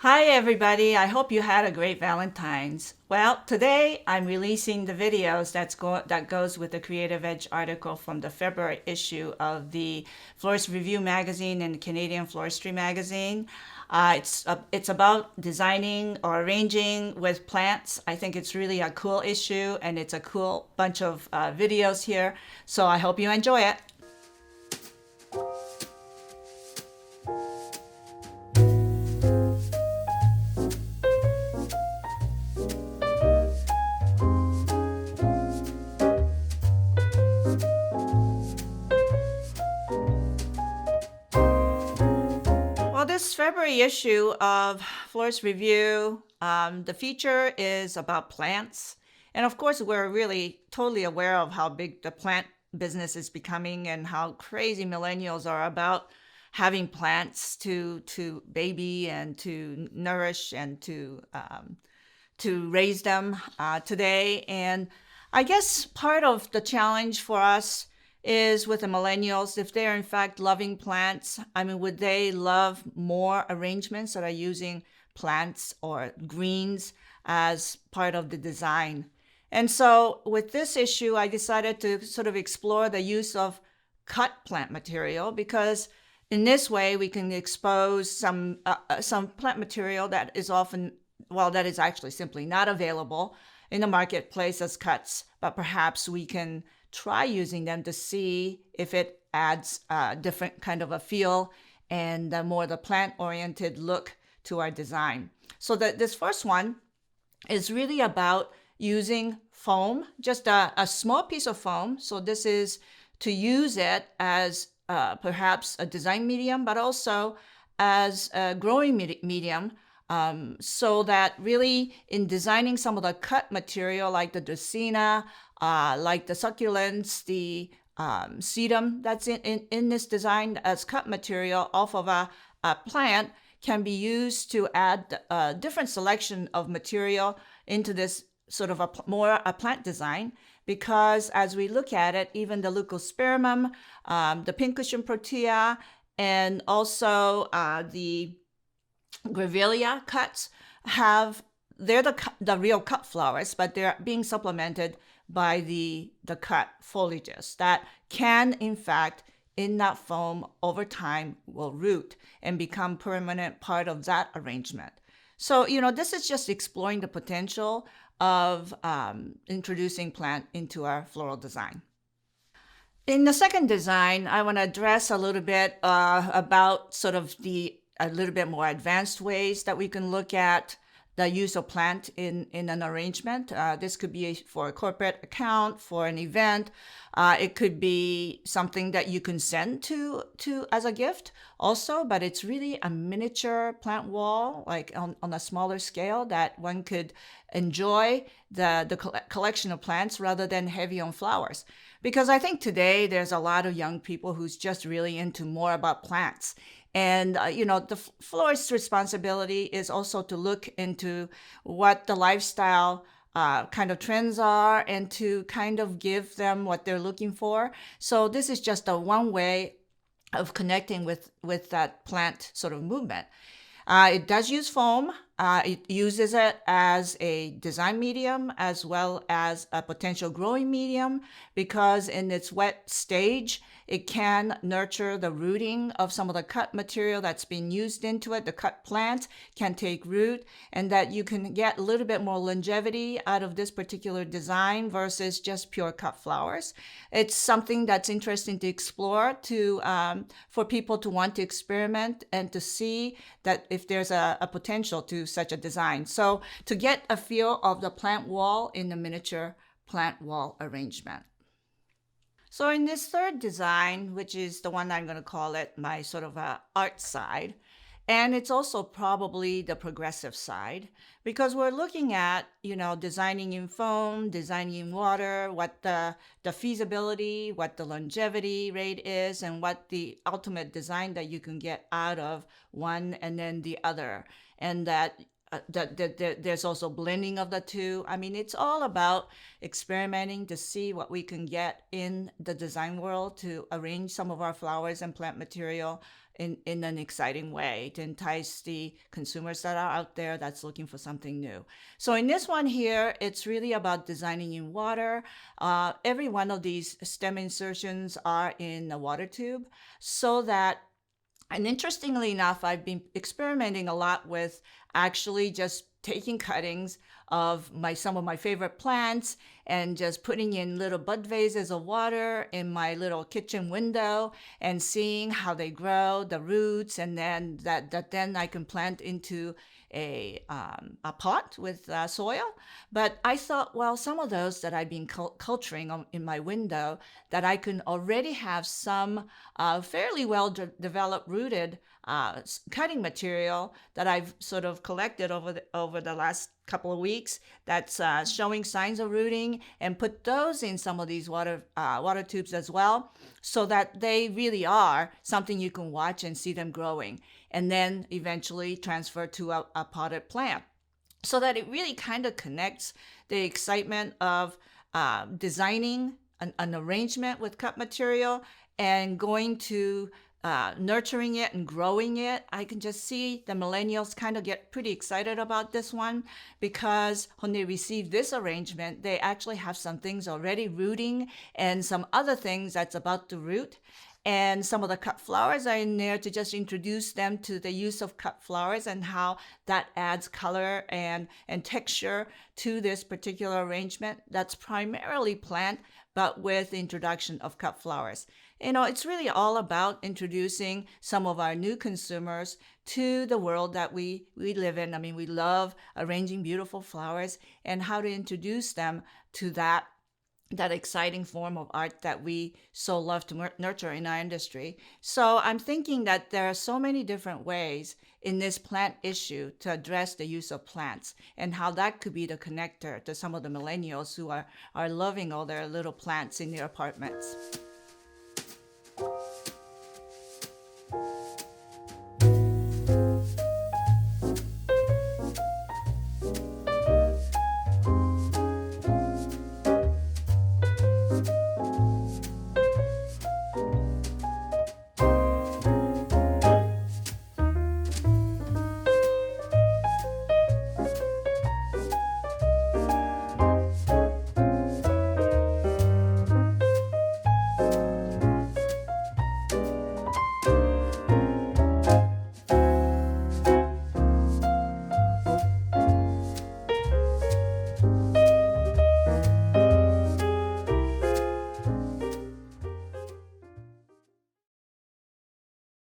Hi everybody, I hope you had a great Valentine's. Well, today I'm releasing the videos that goes with the Creative Edge article from the February issue of the Florist Review magazine and Canadian Floristry magazine. It's about designing or arranging with plants. I think it's really a cool issue and it's a cool bunch of videos here. So I hope you enjoy it. Well, this February issue of Florist Review, the feature is about plants. And of course, we're really totally aware of how big the plant business is becoming and how crazy millennials are about having plants to baby and to nourish and to raise them today. And I guess part of the challenge for us is with the millennials, if they're in fact loving plants, I mean, would they love more arrangements that are using plants or greens as part of the design? And so with this issue, I decided to sort of explore the use of cut plant material because in this way we can expose some plant material that is often, well, that is actually simply not available in the marketplace as cuts, but perhaps we can try using them to see if it adds a different kind of a feel and more the plant-oriented look to our design. So this first one is really about using foam, just a small piece of foam. So this is to use it as perhaps a design medium, but also as a growing medium, so that really in designing some of the cut material like the Dracaena, like the succulents, the sedum that's in this design as cut material off of a plant can be used to add a different selection of material into this sort of a plant design. Because as we look at it, even the leucospermum, the pincushion protea, and also the grevillea cuts they're the real cut flowers, but they're being supplemented by the cut foliages that can, in fact, in that foam over time will root and become permanent part of that arrangement. So, this is just exploring the potential of introducing plant into our floral design. In the second design, I want to address a little bit about sort of a little bit more advanced ways that we can look at the use of plant in an arrangement. This could be for a corporate account, for an event. It could be something that you can send to as a gift also, but it's really a miniature plant wall, like on a smaller scale that one could enjoy the collection of plants rather than heavy on flowers. Because I think today there's a lot of young people who's just really into more about plants. And, the florist's responsibility is also to look into what the lifestyle kind of trends are and to kind of give them what they're looking for. So this is just one way of connecting with that plant sort of movement. It does use foam. It uses it as a design medium as well as a potential growing medium because in its wet stage, it can nurture the rooting of some of the cut material that's been used into it. The cut plant can take root and that you can get a little bit more longevity out of this particular design versus just pure cut flowers. It's something that's interesting to explore for people to want to experiment and to see that if there's a potential to such a design. So to get a feel of the plant wall in the miniature plant wall arrangement. So in this third design, which is the one I'm going to call it my sort of art side, and it's also probably the progressive side, because we're looking at, designing in foam, designing in water, what the feasibility, what the longevity rate is, and what the ultimate design that you can get out of one and then the other. And that there's also blending of the two. I mean, it's all about experimenting to see what we can get in the design world to arrange some of our flowers and plant material in an exciting way to entice the consumers that are out there that's looking for something new. So in this one here, it's really about designing in water. Every one of these stem insertions are in a water tube so that, and interestingly enough, I've been experimenting a lot with actually just taking cuttings of some of my favorite plants and just putting in little bud vases of water in my little kitchen window and seeing how they grow, the roots, and then that then I can plant into a pot with soil. But I thought, well, some of those that I've been culturing in my window, that I can already have some fairly well developed rooted cutting material that I've sort of collected over the last couple of weeks that's showing signs of rooting, and put those in some of these water tubes as well, so that they really are something you can watch and see them growing, and then eventually transfer to a potted plant, so that it really kind of connects the excitement of designing an arrangement with cut material and going to nurturing it and growing it. I can just see the millennials kind of get pretty excited about this one, because when they receive this arrangement, they actually have some things already rooting and some other things that's about to root. And some of the cut flowers are in there to just introduce them to the use of cut flowers and how that adds color and texture to this particular arrangement that's primarily plant, but with the introduction of cut flowers. It's really all about introducing some of our new consumers to the world that we live in. I mean, we love arranging beautiful flowers, and how to introduce them to that exciting form of art that we so love to nurture in our industry. So I'm thinking that there are so many different ways in this plant issue to address the use of plants, and how that could be the connector to some of the millennials who are loving all their little plants in their apartments.